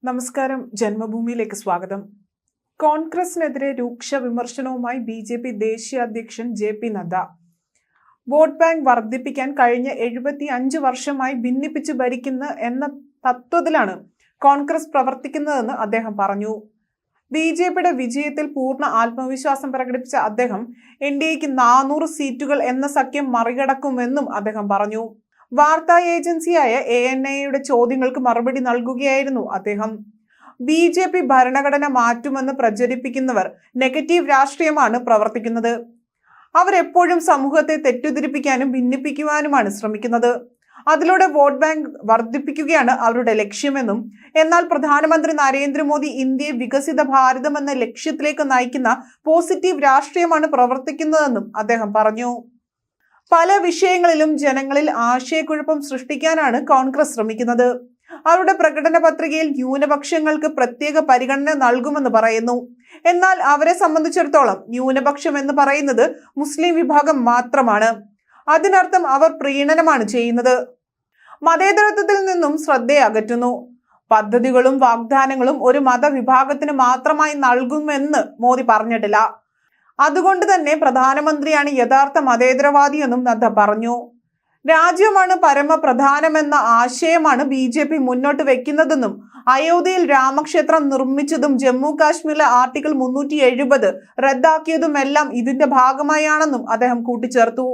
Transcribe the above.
നമസ്കാരം. ജന്മഭൂമിയിലേക്ക് സ്വാഗതം. കോൺഗ്രസിനെതിരെ രൂക്ഷ വിമർശനവുമായി ബി.ജെ.പി. ദേശീയ അധ്യക്ഷൻ ജെ.പി. നദ്ദ. വോട്ട് ബാങ്ക് വർദ്ധിപ്പിക്കാൻ കഴിഞ്ഞ 75 വർഷമായി ഭിന്നിപ്പിച്ച് ഭരിക്കുന്ന എന്ന തത്വത്തിലാണ് കോൺഗ്രസ് പ്രവർത്തിക്കുന്നതെന്ന് അദ്ദേഹം പറഞ്ഞു. ബി.ജെ.പിയുടെ വിജയത്തിൽ പൂർണ്ണ ആത്മവിശ്വാസം പ്രകടിപ്പിച്ച അദ്ദേഹം എൻ.ഡി.എക്ക് 400 സീറ്റുകൾ എന്ന സഖ്യം മറികടക്കുമെന്നും അദ്ദേഹം പറഞ്ഞു. വാർത്താ ഏജൻസിയായ ANIയുടെ ചോദ്യങ്ങൾക്ക് മറുപടി നൽകുകയായിരുന്നു അദ്ദേഹം. ബി.ജെ.പി. ഭരണഘടന മാറ്റുമെന്ന് പ്രചരിപ്പിക്കുന്നവർ നെഗറ്റീവ് രാഷ്ട്രീയമാണ് പ്രവർത്തിക്കുന്നത്. അവരെപ്പോഴും സമൂഹത്തെ തെറ്റിദ്ധരിപ്പിക്കാനും ഭിന്നിപ്പിക്കുവാനുമാണ് ശ്രമിക്കുന്നത്. അതിലൂടെ വോട്ട് ബാങ്ക് വർദ്ധിപ്പിക്കുകയാണ് അവരുടെ ലക്ഷ്യമെന്നും, എന്നാൽ പ്രധാനമന്ത്രി നരേന്ദ്രമോദി ഇന്ത്യയെ വികസിത ഭാരതം എന്ന ലക്ഷ്യത്തിലേക്ക് നയിക്കുന്ന പോസിറ്റീവ് രാഷ്ട്രീയമാണ് പ്രവർത്തിക്കുന്നതെന്നും അദ്ദേഹം പറഞ്ഞു. പല വിഷയങ്ങളിലും ജനങ്ങളിൽ ആശയക്കുഴപ്പം സൃഷ്ടിക്കാനാണ് കോൺഗ്രസ് ശ്രമിക്കുന്നത്. അവരുടെ പ്രകടന പത്രികയിൽ ന്യൂനപക്ഷങ്ങൾക്ക് പ്രത്യേക പരിഗണന നൽകുമെന്ന് പറയുന്നു. എന്നാൽ അവരെ സംബന്ധിച്ചിടത്തോളം ന്യൂനപക്ഷം എന്ന് പറയുന്നത് മുസ്ലിം വിഭാഗം മാത്രമാണ്. അതിനർത്ഥം അവർ പ്രീണനമാണ് ചെയ്യുന്നത്. മതേതരത്വത്തിൽ നിന്നും ശ്രദ്ധയെ അകറ്റുന്നു. പദ്ധതികളും വാഗ്ദാനങ്ങളും ഒരു മതവിഭാഗത്തിന് മാത്രമായി നൽകുമെന്ന് മോദി പറഞ്ഞിട്ടില്ല. അതുകൊണ്ട് തന്നെ പ്രധാനമന്ത്രിയാണ് യഥാർത്ഥ മതേതരവാദിയെന്നും നദ്ദ പറഞ്ഞു. രാജ്യമാണ് പരമപ്രധാനമെന്ന ആശയമാണ് ബി.ജെ.പി. മുന്നോട്ട് വെക്കുന്നതെന്നും, അയോധ്യയിൽ രാമക്ഷേത്രം നിർമ്മിച്ചതും ജമ്മു കാശ്മീരിലെ ആർട്ടിക്കിൾ 370 റദ്ദാക്കിയതുമെല്ലാം ഇതിന്റെ ഭാഗമായാണെന്നും അദ്ദേഹം കൂട്ടിച്ചേർത്തു.